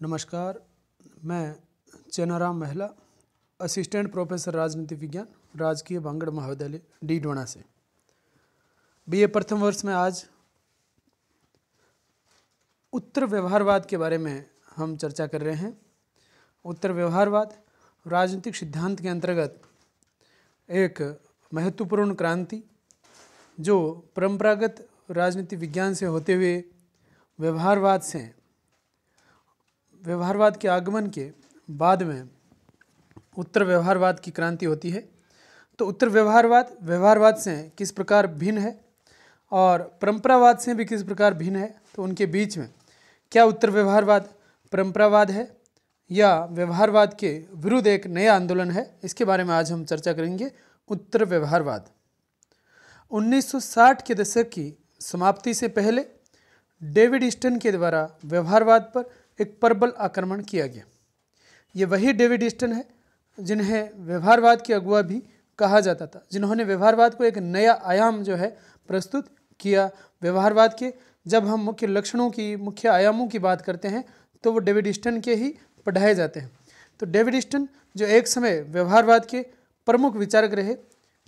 नमस्कार, मैं चेनाराम महिला, असिस्टेंट प्रोफेसर राजनीति विज्ञान, राजकीय भांगड़ महाविद्यालय डीडोना से बीए प्रथम वर्ष में आज उत्तर व्यवहारवाद के बारे में हम चर्चा कर रहे हैं। उत्तर व्यवहारवाद राजनीतिक सिद्धांत के अंतर्गत एक महत्वपूर्ण क्रांति जो परंपरागत राजनीति विज्ञान से होते हुए व्यवहारवाद के आगमन के बाद में उत्तर व्यवहारवाद की क्रांति होती है। तो उत्तर व्यवहारवाद से किस प्रकार भिन्न है और परंपरावाद से भी किस प्रकार भिन्न है, तो उनके बीच में क्या उत्तर व्यवहारवाद परंपरावाद है या व्यवहारवाद के विरुद्ध एक नया आंदोलन है, इसके बारे में आज हम चर्चा करेंगे। उत्तर व्यवहारवाद 1960 के दशक की समाप्ति से पहले डेविड ईस्टन के द्वारा व्यवहारवाद पर एक प्रबल आक्रमण किया गया। ये वही डेविड ईस्टन है जिन्हें व्यवहारवाद के अगुआ भी कहा जाता था, जिन्होंने व्यवहारवाद को एक नया आयाम जो है प्रस्तुत किया। व्यवहारवाद के जब हम मुख्य लक्षणों की, मुख्य आयामों की बात करते हैं तो वो डेविड ईस्टन के ही पढ़ाए जाते हैं। तो डेविड ईस्टन जो एक समय व्यवहारवाद के प्रमुख विचारक रहे,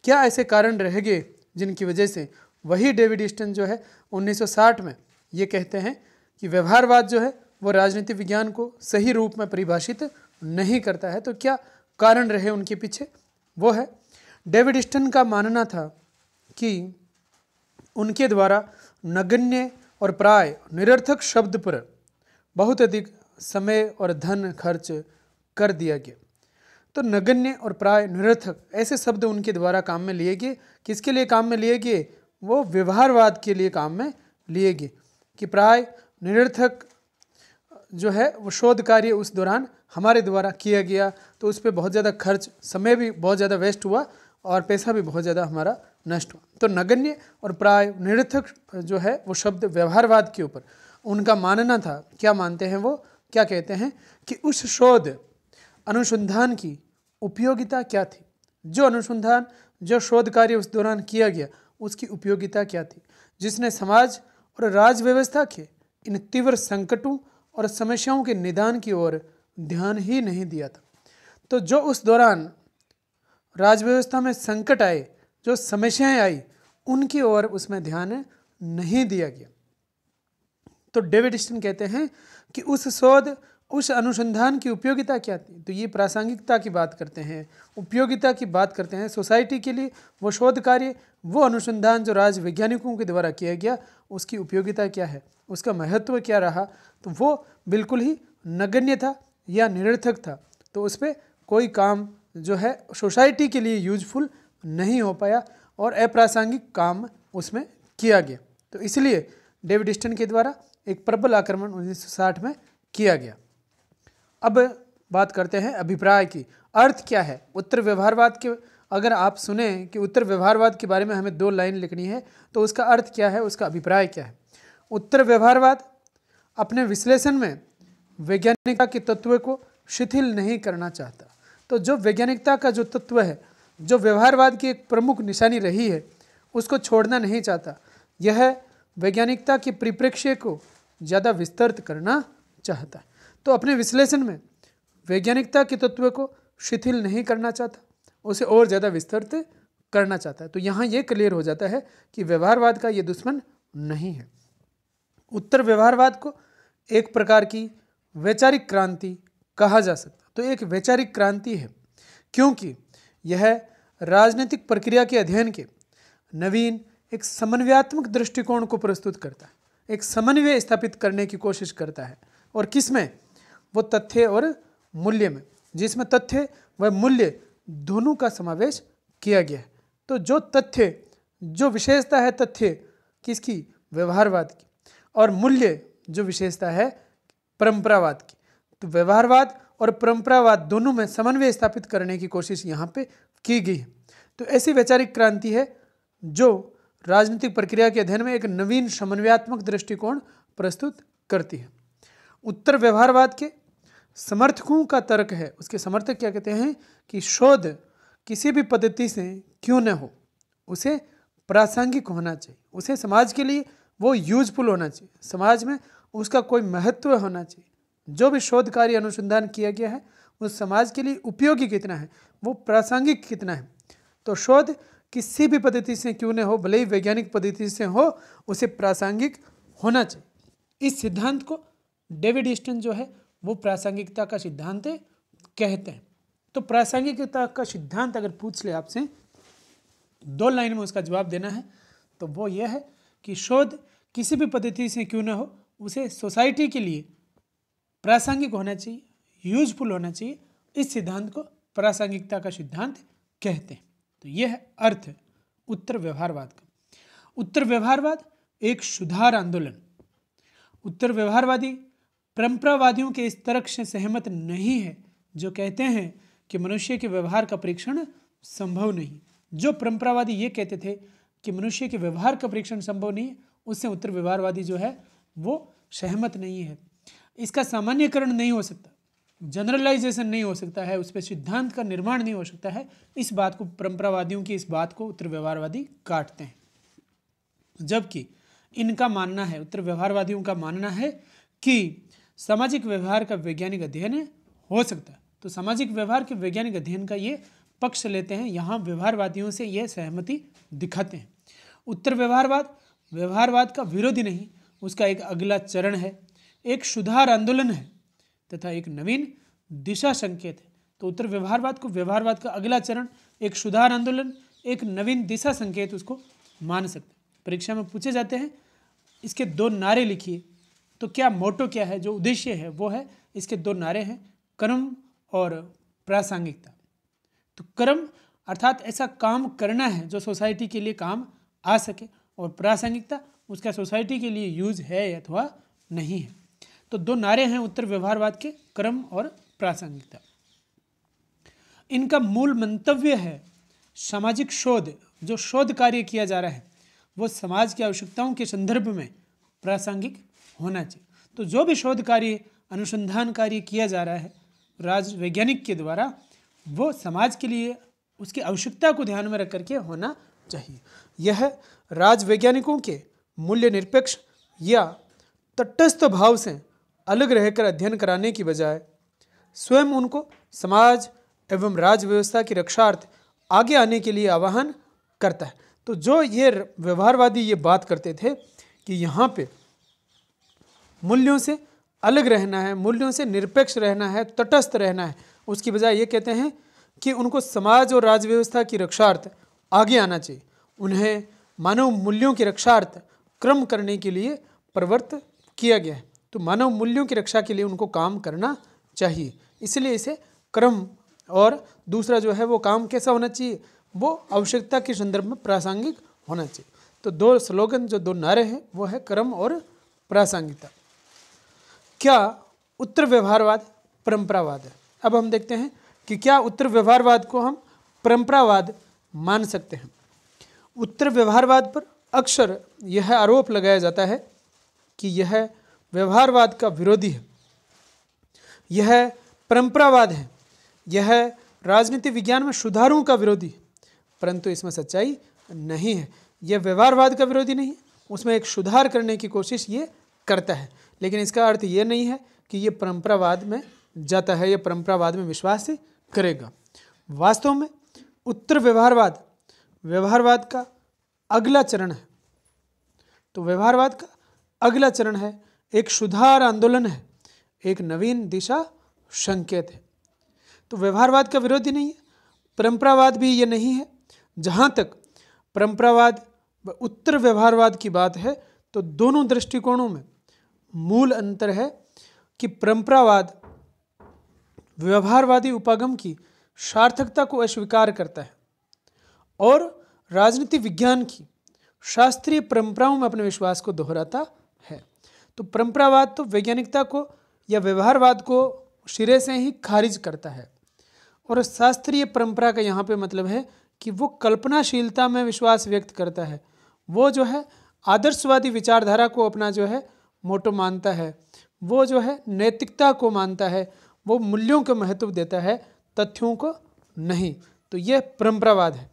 क्या ऐसे कारण रह गए जिनकी वजह से वही डेविड ईस्टन जो है 1960 में ये कहते हैं कि व्यवहारवाद जो है वो राजनीति विज्ञान को सही रूप में परिभाषित नहीं करता है। तो क्या कारण रहे उनके पीछे, वो है डेविड ईस्टन का मानना था कि उनके द्वारा नगण्य और प्राय निरर्थक शब्द पर बहुत अधिक समय और धन खर्च कर दिया गया। तो नगण्य और प्राय निरर्थक ऐसे शब्द उनके द्वारा काम में लिए गए। किसके लिए काम में लिए गए? वो व्यवहारवाद के लिए काम में लिए गए कि प्राय निरर्थक जो है वो शोध कार्य उस दौरान हमारे द्वारा किया गया, तो उस पर बहुत ज़्यादा खर्च, समय भी बहुत ज़्यादा वेस्ट हुआ और पैसा भी बहुत ज़्यादा हमारा नष्ट हुआ। तो नगण्य और प्राय निरर्थक जो है वो शब्द व्यवहारवाद के ऊपर उनका मानना था। क्या मानते हैं वो? क्या कहते हैं कि उस शोध अनुसंधान की उपयोगिता क्या थी, जो अनुसंधान, जो शोध कार्य उस दौरान किया गया उसकी उपयोगिता क्या थी, जिसने समाज और राज व्यवस्था के इन तीव्र संकटों और समस्याओं के निदान की ओर ध्यान ही नहीं दिया था। तो जो उस दौरान राजव्यवस्था में संकट आए, जो समस्याएं आई, उनकी ओर उसमें ध्यान नहीं दिया गया। तो डेविड ईस्टन कहते हैं कि उस शोध, उस अनुसंधान की उपयोगिता क्या थी। तो ये प्रासंगिकता की बात करते हैं, उपयोगिता की बात करते हैं। सोसाइटी के लिए वो शोध कार्य, वो अनुसंधान जो राज वैज्ञानिकों के द्वारा किया गया, उसकी उपयोगिता क्या है, उसका महत्व क्या रहा, तो वो बिल्कुल ही नगण्य था या निरर्थक था। तो उस पर कोई काम जो है सोसाइटी के लिए यूजफुल नहीं हो पाया और अप्रासंगिक काम उसमें किया गया। तो इसलिए डेविड ईस्टन के द्वारा एक प्रबल आक्रमण 1960 में किया गया। अब बात करते हैं अभिप्राय की। अर्थ क्या है उत्तर व्यवहारवाद के? अगर आप सुने कि उत्तर व्यवहारवाद के बारे में हमें 2 लाइन लिखनी है तो उसका अर्थ क्या है, उसका अभिप्राय क्या है? उत्तर व्यवहारवाद अपने विश्लेषण में वैज्ञानिकता के तत्व को शिथिल नहीं करना चाहता। तो जो वैज्ञानिकता का जो तत्व है, जो व्यवहारवाद की एक प्रमुख निशानी रही है, उसको छोड़ना नहीं चाहता। यह वैज्ञानिकता के परिप्रेक्ष्य को ज़्यादा विस्तृत करना चाहता है। तो अपने विश्लेषण में वैज्ञानिकता के तत्व को शिथिल नहीं करना चाहता, उसे और ज़्यादा विस्तृत करना चाहता है। तो यहाँ ये क्लियर हो जाता है कि व्यवहारवाद का ये दुश्मन नहीं है। उत्तर व्यवहारवाद को एक प्रकार की वैचारिक क्रांति कहा जा सकता। तो एक वैचारिक क्रांति है क्योंकि यह राजनीतिक प्रक्रिया के अध्ययन के नवीन एक समन्वयात्मक दृष्टिकोण को प्रस्तुत करता है, एक समन्वय स्थापित करने की कोशिश करता है। और किस में? वो तथ्य और मूल्य में, जिसमें तथ्य व मूल्य दोनों का समावेश किया गया है। तो जो तथ्य, जो विशेषता है तथ्य किसकी? व्यवहारवाद की, और मूल्य जो विशेषता है परंपरावाद की। तो व्यवहारवाद और परंपरावाद दोनों में समन्वय स्थापित करने की कोशिश यहाँ पे की गई है। तो ऐसी वैचारिक क्रांति है जो राजनीतिक प्रक्रिया के अध्ययन में एक नवीन समन्वयात्मक दृष्टिकोण प्रस्तुत करती है। उत्तर व्यवहारवाद के समर्थकों का तर्क है, उसके समर्थक क्या कहते हैं कि शोध किसी भी पद्धति से क्यों न हो, उसे प्रासंगिक होना चाहिए, उसे समाज के लिए वो यूजफुल होना चाहिए, समाज में उसका कोई महत्व होना चाहिए। जो भी शोध कार्य अनुसंधान किया गया है वो समाज के लिए उपयोगी कितना है, वो प्रासंगिक कितना है। तो शोध किसी भी पद्धति से क्यों न हो, भले ही वैज्ञानिक पद्धति से हो, उसे प्रासंगिक होना चाहिए। इस सिद्धांत को डेविड ईस्टन जो है वो प्रासंगिकता का सिद्धांत कहते हैं। तो प्रासंगिकता का सिद्धांत अगर पूछ ले आपसे, 2 लाइन में उसका जवाब देना है तो वो यह है कि शोध किसी भी पद्धति से क्यों ना हो, उसे सोसाइटी के लिए प्रासंगिक होना चाहिए, यूजफुल होना चाहिए। इस सिद्धांत को प्रासंगिकता का सिद्धांत कहते हैं। तो यह है अर्थ उत्तर व्यवहारवाद का। उत्तर व्यवहारवाद एक सुधार आंदोलन। उत्तर व्यवहारवादी परंपरावादियों के इस तर्क से सहमत नहीं है जो कहते हैं कि मनुष्य के व्यवहार का परीक्षण संभव नहीं। जो परंपरावादी ये कहते थे कि मनुष्य के व्यवहार का परीक्षण संभव नहीं है, उससे उत्तर व्यवहारवादी जो है वो सहमत नहीं है। इसका सामान्यकरण नहीं हो सकता, जनरलाइजेशन नहीं हो सकता है, उस पर सिद्धांत का निर्माण नहीं हो सकता है। इस बात को, परंपरावादियों की इस बात को उत्तर व्यवहारवादी काटते हैं। जबकि इनका मानना है, उत्तर व्यवहारवादियों का मानना है कि सामाजिक व्यवहार का वैज्ञानिक अध्ययन हो सकता है। तो सामाजिक व्यवहार के वैज्ञानिक अध्ययन का ये पक्ष लेते हैं। यहाँ व्यवहारवादियों से ये सहमति दिखाते हैं। उत्तर व्यवहारवाद व्यवहारवाद का विरोधी नहीं, उसका एक अगला चरण है, एक सुधार आंदोलन है तथा एक नवीन दिशा संकेत है। तो उत्तर व्यवहारवाद को व्यवहारवाद का अगला चरण, एक सुधार आंदोलन, एक नवीन दिशा संकेत उसको मान सकते हैं। परीक्षा में पूछे जाते हैं इसके 2 नारे लिखिए, तो क्या मोटो क्या है, जो उद्देश्य है वो है, इसके 2 नारे हैं, कर्म और प्रासंगिकता। तो कर्म अर्थात ऐसा काम करना है जो सोसाइटी के लिए काम आ सके, और प्रासंगिकता उसका सोसाइटी के लिए यूज है अथवा नहीं है। तो 2 नारे हैं उत्तर व्यवहारवाद के, कर्म और प्रासंगिकता। इनका मूल मंतव्य है सामाजिक शोध, जो शोध कार्य किया जा रहा है वो समाज की आवश्यकताओं के संदर्भ में प्रासंगिक होना चाहिए। तो जो भी शोध कार्य, अनुसंधान कार्य किया जा रहा है राज वैज्ञानिक के द्वारा, वो समाज के लिए उसकी आवश्यकता को ध्यान में रख करके होना चाहिए। यह राज वैज्ञानिकों के मूल्य निरपेक्ष या तटस्थ भाव से अलग रहकर अध्ययन कराने की बजाय स्वयं उनको समाज एवं राज व्यवस्था की रक्षार्थ आगे आने के लिए आह्वान करता है। तो जो ये व्यवहारवादी ये बात करते थे कि यहाँ पे मूल्यों से अलग रहना है, मूल्यों से निरपेक्ष रहना है, तटस्थ रहना है, उसकी बजाय ये कहते हैं कि उनको समाज और राज व्यवस्था की रक्षार्थ आगे आना चाहिए। उन्हें मानव मूल्यों की रक्षार्थ क्रम करने के लिए प्रवृत्त किया गया है। तो मानव मूल्यों की रक्षा के लिए उनको काम करना चाहिए, इसलिए इसे क्रम, और दूसरा जो है वो काम कैसा होना चाहिए, वो आवश्यकता के संदर्भ में प्रासंगिक होना चाहिए। तो 2 स्लोगन, जो 2 नारे हैं वो है कर्म और प्रासंगिकता। क्या उत्तर व्यवहारवाद परंपरावाद है? अब हम देखते हैं कि क्या उत्तर व्यवहारवाद को हम परंपरावाद मान सकते हैं। उत्तर व्यवहारवाद पर अक्सर यह आरोप लगाया जाता है कि यह व्यवहारवाद का विरोधी है, यह परंपरावाद है, यह राजनीति विज्ञान में सुधारों का विरोधी है। परंतु इसमें सच्चाई नहीं है। यह व्यवहारवाद का विरोधी नहीं है, उसमें एक सुधार करने की कोशिश ये करता है, लेकिन इसका अर्थ ये नहीं है कि ये परंपरावाद में जाता है, ये परंपरावाद में विश्वास करेगा। वास्तव में उत्तर व्यवहारवाद व्यवहारवाद का अगला चरण है। तो व्यवहारवाद का अगला चरण है, एक सुधार आंदोलन है, एक नवीन दिशा संकेत है। तो व्यवहारवाद का विरोधी नहीं है, परंपरावाद भी ये नहीं है। जहाँ तक परंपरावाद व उत्तर व्यवहारवाद की बात है तो दोनों दृष्टिकोणों में मूल अंतर है कि परंपरावाद व्यवहारवादी उपागम की सार्थकता को अस्वीकार करता है और राजनीति विज्ञान की शास्त्रीय परंपराओं में अपने विश्वास को दोहराता है। तो परंपरावाद तो वैज्ञानिकता को या व्यवहारवाद को सिरे से ही खारिज करता है, और शास्त्रीय परंपरा का यहाँ पे मतलब है कि वो कल्पनाशीलता में विश्वास व्यक्त करता है। वो जो है आदर्शवादी विचारधारा को अपना जो है मोटो मानता है, वो जो है नैतिकता को मानता है, वो मूल्यों को महत्व देता है, तथ्यों को नहीं। तो यह परंपरावाद है।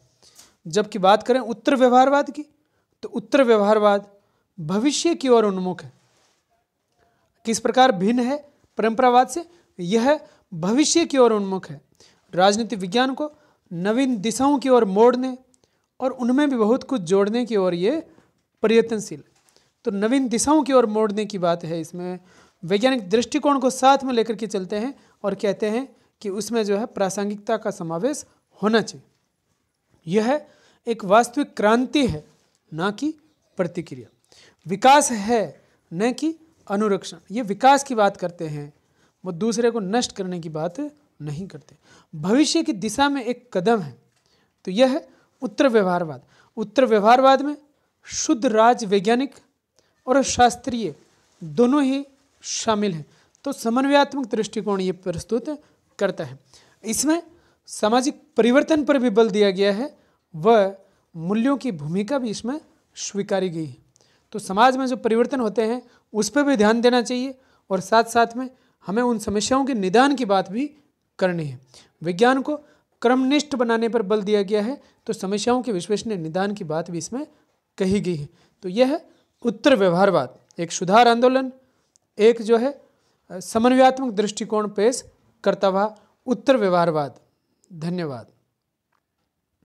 जबकि बात करें उत्तर व्यवहारवाद की, तो उत्तर व्यवहारवाद भविष्य की ओर उन्मुख है। किस प्रकार भिन्न है? परंपरावाद से यह भविष्य की ओर उन्मुख है। राजनीति विज्ञान को नवीन दिशाओं की ओर मोड़ने और उनमें भी बहुत कुछ जोड़ने की ओर ये प्रयत्नशील। तो नवीन दिशाओं की ओर मोड़ने की बात है, इसमें वैज्ञानिक दृष्टिकोण को साथ में लेकर के चलते हैं और कहते हैं कि उसमें जो है प्रासंगिकता का समावेश होना चाहिए। यह एक वास्तविक क्रांति है, ना कि प्रतिक्रिया। विकास है, न कि अनुरक्षण। ये विकास की बात करते हैं, वो दूसरे को नष्ट करने की बात नहीं करते। भविष्य की दिशा में एक कदम है, तो यह है उत्तर व्यवहारवाद। उत्तर व्यवहारवाद में शुद्ध राज वैज्ञानिक और शास्त्रीय दोनों ही शामिल हैं। तो समन्वयात्मक दृष्टिकोण ये प्रस्तुत करता है। इसमें सामाजिक परिवर्तन पर भी बल दिया गया है, वह मूल्यों की भूमिका भी इसमें स्वीकारी गई है। तो समाज में जो परिवर्तन होते हैं उस पर भी ध्यान देना चाहिए और साथ साथ में हमें उन समस्याओं के निदान की बात भी करनी है। विज्ञान को क्रमनिष्ठ बनाने पर बल दिया गया है, तो समस्याओं के विश्लेषण निदान की बात भी इसमें कही गई है। तो यह है उत्तर व्यवहारवाद, एक सुधार आंदोलन, एक जो है समन्वयात्मक दृष्टिकोण पेश करता हुआ उत्तर व्यवहारवाद। धन्यवाद।